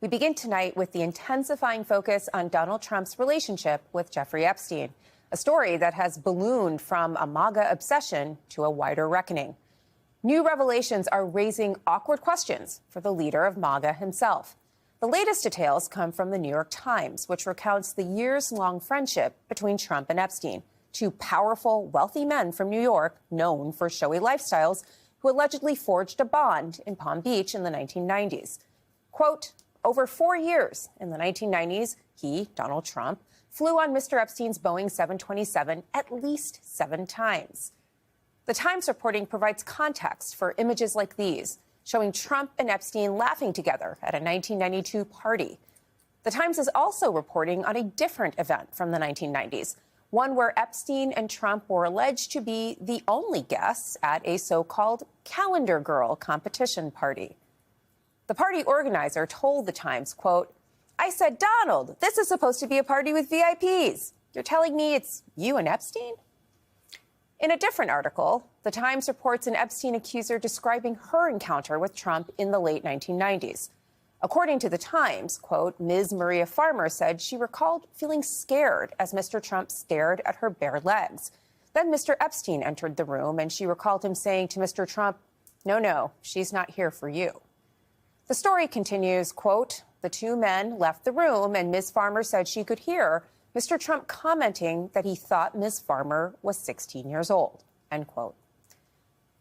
We begin tonight with the intensifying focus on Donald Trump's relationship with Jeffrey Epstein, a story that has ballooned from a MAGA obsession to a wider reckoning. New revelations are raising awkward questions for the leader of MAGA himself. The latest details come from the New York Times, which recounts the years-long friendship between Trump and Epstein, two powerful, wealthy men from New York known for showy lifestyles who allegedly forged a bond in Palm Beach in the 1990s. Quote, over 4 years in the 1990s, he, Donald Trump, flew on Mr. Epstein's Boeing 727 at least 7 times. The Times reporting provides context for images like these, showing Trump and Epstein laughing together at a 1992 party. The Times is also reporting on a different event from the 1990s, one where Epstein and Trump were alleged to be the only guests at a so-called calendar girl competition party. The party organizer told the Times, quote, I said, Donald, this is supposed to be a party with VIPs. You're telling me it's you and Epstein? In a different article, the Times reports an Epstein accuser describing her encounter with Trump in the late 1990s. According to the Times, quote, Ms. Maria Farmer said she recalled feeling scared as Mr. Trump stared at her bare legs. Then Mr. Epstein entered the room and she recalled him saying to Mr. Trump, no, she's not here for you. The story continues, quote, the two men left the room and Ms. Farmer said she could hear Mr. Trump commenting that he thought Ms. Farmer was 16 years old, end quote.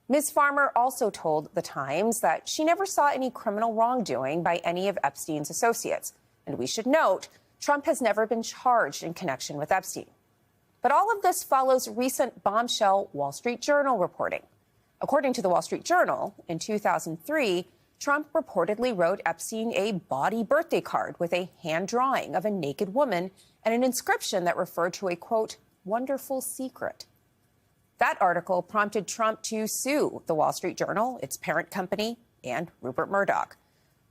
Ms. Farmer also told the Times that she never saw any criminal wrongdoing by any of Epstein's associates. And we should note, Trump has never been charged in connection with Epstein. But all of this follows recent bombshell Wall Street Journal reporting. According to the Wall Street Journal, in 2003, Trump reportedly wrote Epstein a bawdy birthday card with a hand drawing of a naked woman and an inscription that referred to a, quote, wonderful secret. That article prompted Trump to sue the Wall Street Journal, its parent company, and Rupert Murdoch.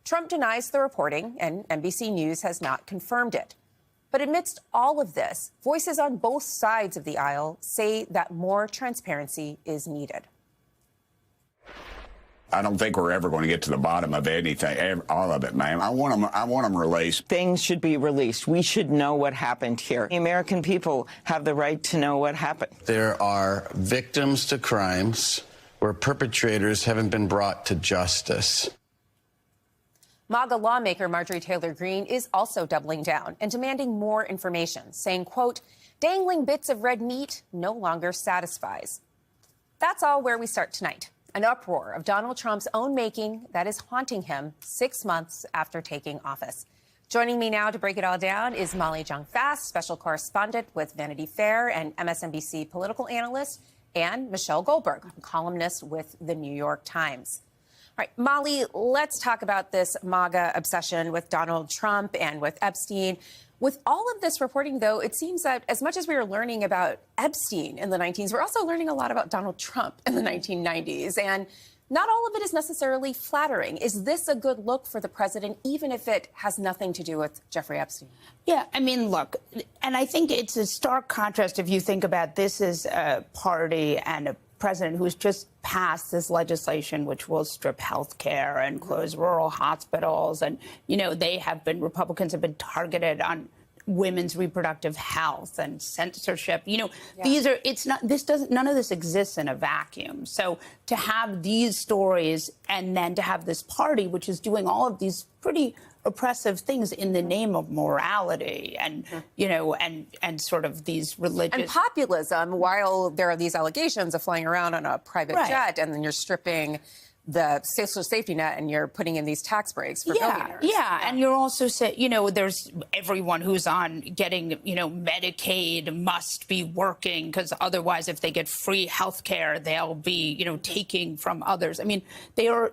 Trump denies the reporting, and NBC News has not confirmed it. But amidst all of this, voices on both sides of the aisle say that more transparency is needed. I don't think we're ever going to get to the bottom of anything, all of it, ma'am. I want them released. Things should be released. We should know what happened here. The American people have the right to know what happened. There are victims to crimes where perpetrators haven't been brought to justice. MAGA lawmaker Marjorie Taylor Greene is also doubling down and demanding more information, saying, quote, dangling bits of red meat no longer satisfies. That's all where we start tonight. An uproar of Donald Trump's own making that is haunting him 6 months after taking office. Joining me now to break it all down is Molly Jong-Fast, special correspondent with Vanity Fair and MSNBC political analyst, and Michelle Goldberg, columnist with the New York Times. All right, Molly, let's talk about this MAGA obsession with Donald Trump and with Epstein. With all of this reporting, though, it seems that as much as we were learning about Epstein in the 1990s, we're also learning a lot about Donald Trump in the 1990s. And not all of it is necessarily flattering. Is this a good look for the president, even if it has nothing to do with Jeffrey Epstein? Yeah, I mean, look, and I think it's a stark contrast if you think about this as a party and a president who's just passed this legislation which will strip health care and close rural hospitals. And, you know, Republicans have been targeted on women's reproductive health and censorship. You know, none of this exists in a vacuum. So to have these stories and then to have this party, which is doing all of these pretty oppressive things in the name of morality and, you know, and sort of these religious... And populism, while there are these allegations of flying around on a private jet, and then you're stripping the social safety net and you're putting in these tax breaks for billionaires. Yeah, and you're also saying, you know, there's everyone who's on getting, you know, Medicaid must be working because otherwise if they get free health care, they'll be, you know, taking from others. I mean,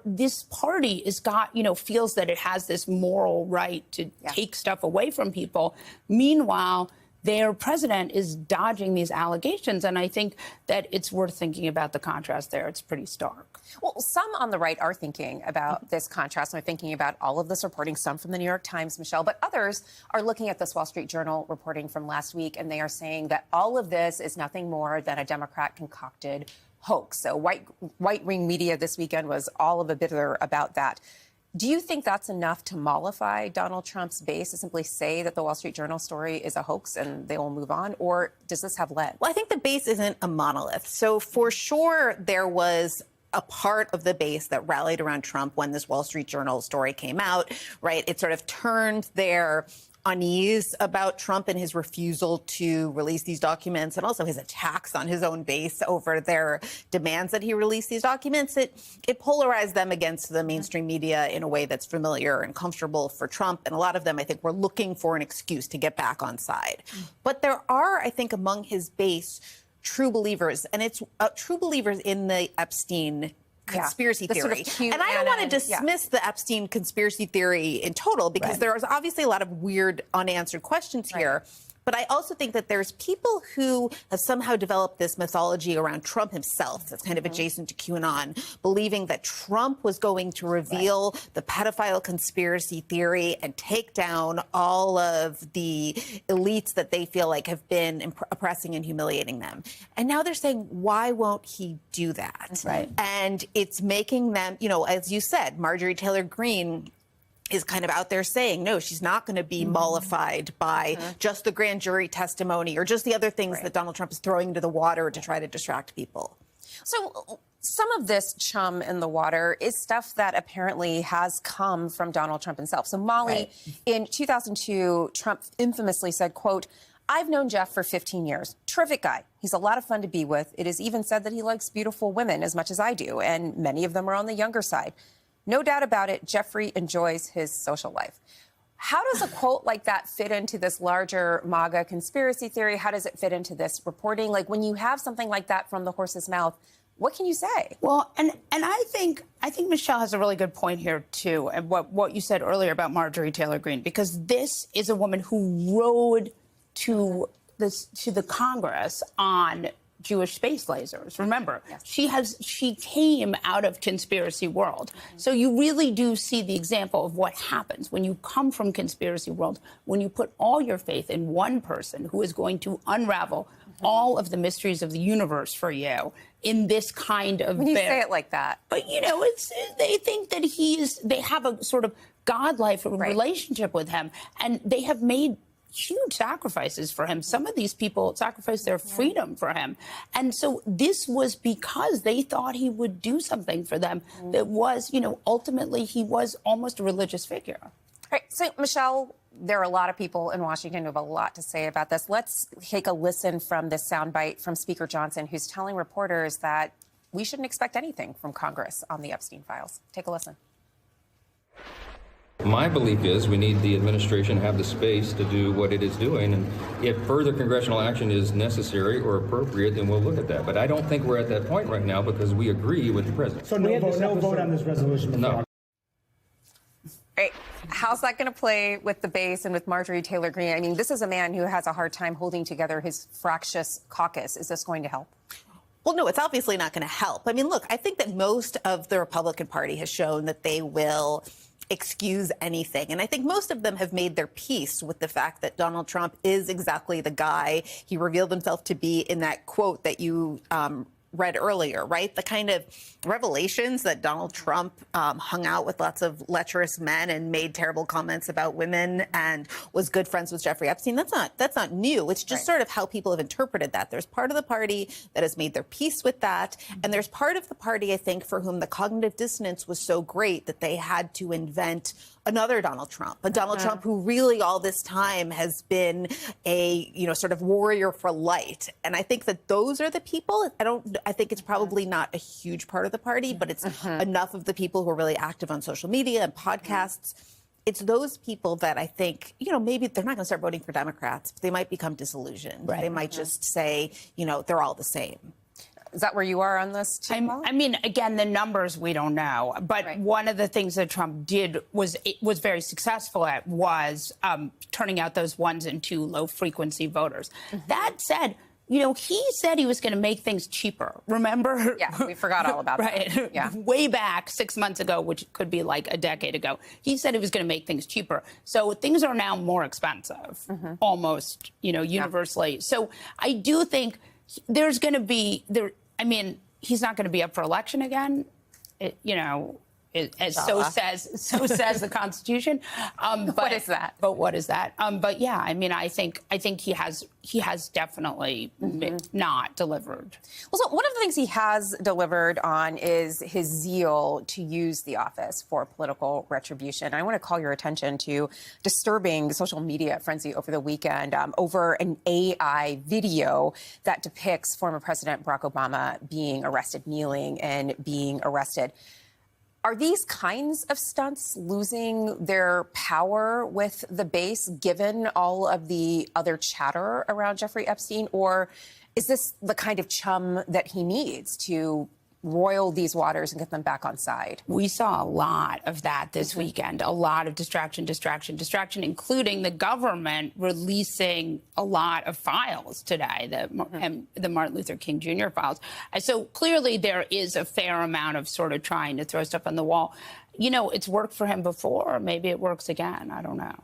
this party feels that it has this moral right to take stuff away from people. Meanwhile, their president is dodging these allegations, and I think that it's worth thinking about the contrast there. It's pretty stark. Well, some on the right are thinking about this contrast, and they're thinking about all of this reporting, some from the New York Times, Michelle, but others are looking at this Wall Street Journal reporting from last week, and they are saying that all of this is nothing more than a Democrat-concocted hoax. So right-wing media this weekend was all of a bitter about that. Do you think that's enough to mollify Donald Trump's base, to simply say that the Wall Street Journal story is a hoax and they will move on? Or does this have legs? Well, I think the base isn't a monolith. So for sure, there was a part of the base that rallied around Trump when this Wall Street Journal story came out, right? It sort of turned their unease about Trump and his refusal to release these documents, and also his attacks on his own base over their demands that he release these documents. It polarized them against the mainstream media in a way that's familiar and comfortable for Trump. And a lot of them, I think, were looking for an excuse to get back on side. But there are, I think, among his base, true believers, and it's true believers in the Epstein conspiracy The sort of theory. cute And I don't want to Anna, dismiss the Epstein conspiracy theory in total, because there is obviously a lot of weird unanswered questions here. But I also think that there's people who have somehow developed this mythology around Trump himself that's kind of adjacent to QAnon, believing that Trump was going to reveal the pedophile conspiracy theory and take down all of the elites that they feel like have been oppressing and humiliating them. And now they're saying, why won't he do that? Right. And it's making them, you know, as you said, Marjorie Taylor Greene is kind of out there saying, no, she's not going to be mollified by just the grand jury testimony or just the other things that Donald Trump is throwing into the water to try to distract people. So some of this chum in the water is stuff that apparently has come from Donald Trump himself. So Molly, in 2002, Trump infamously said, quote, "I've known Jeff for 15 years. Terrific guy. He's a lot of fun to be with. It is even said that he likes beautiful women as much as I do, and many of them are on the younger side. No doubt about it, Jeffrey enjoys his social life." How does a quote like that fit into this larger MAGA conspiracy theory? How does it fit into this reporting? Like, when you have something like that from the horse's mouth, what can you say? Well, and I think Michelle has a really good point here too, and what you said earlier about Marjorie Taylor Greene, because this is a woman who rode to the Congress on Jewish space lasers. Remember, she came out of conspiracy world. So you really do see the example of what happens when you come from conspiracy world, when you put all your faith in one person who is going to unravel all of the mysteries of the universe for you in this kind of... When you say it like that. But, you know, they think that they have a sort of godlike relationship with him, and they have made huge sacrifices for him. Some of these people sacrificed their freedom for him. And so this was because they thought he would do something for them that was, you know, ultimately he was almost a religious figure. All right, so Michelle, there are a lot of people in Washington who have a lot to say about this. Let's take a listen from this soundbite from Speaker Johnson, who's telling reporters that we shouldn't expect anything from Congress on the Epstein files. Take a listen. My belief is we need the administration to have the space to do what it is doing, and if further congressional action is necessary or appropriate, then we'll look at that. But I don't think we're at that point right now because we agree with the president. So no vote on this resolution? No. Right. How's that going to play with the base and with Marjorie Taylor Greene? I mean, this is a man who has a hard time holding together his fractious caucus. Is this going to help? Well, no, it's obviously not going to help. I mean, look, I think that most of the Republican Party has shown that they will excuse anything. And I think most of them have made their peace with the fact that Donald Trump is exactly the guy he revealed himself to be in that quote that you read earlier, right? The kind of revelations that Donald Trump hung out with lots of lecherous men and made terrible comments about women and was good friends with Jeffrey Epstein. That's not new. It's just sort of how people have interpreted that. There's part of the party that has made their peace with that. And there's part of the party, I think, for whom the cognitive dissonance was so great that they had to invent another Donald Trump, a Donald Trump who really all this time has been a, you know, sort of warrior for light. And I think that those are the people. I think it's probably not a huge part of the party, but it's enough of the people who are really active on social media and podcasts. It's those people that I think, you know, maybe they're not going to start voting for Democrats, but they might become disillusioned. They might just say, you know, they're all the same. Is that where you are on this, too? I mean, again, the numbers we don't know. But one of the things that Trump did was very successful at was turning out those 1s and 2 low-frequency voters. That said, you know, he said he was going to make things cheaper. Remember? Yeah, we forgot all about that. Yeah. Way back 6 months ago, which could be like a decade ago, he said he was going to make things cheaper. So things are now more expensive, almost, you know, universally. So I do think there's going to be I mean, he's not going to be up for election again. You know, So says the Constitution. But what is that? But what is that? But yeah, I mean, I think he has definitely not delivered. Well, so one of the things he has delivered on is his zeal to use the office for political retribution. I want to call your attention to disturbing social media frenzy over the weekend over an AI video that depicts former President Barack Obama being arrested, kneeling and being arrested. Are these kinds of stunts losing their power with the base, given all of the other chatter around Jeffrey Epstein? Or is this the kind of chum that he needs to roil these waters and get them back on side? We saw a lot of that this weekend, a lot of distraction, including the government releasing a lot of files today, the Martin Luther King Jr. files. And so clearly there is a fair amount of sort of trying to throw stuff on the wall. You know, it's worked for him before. Maybe it works again. I don't know.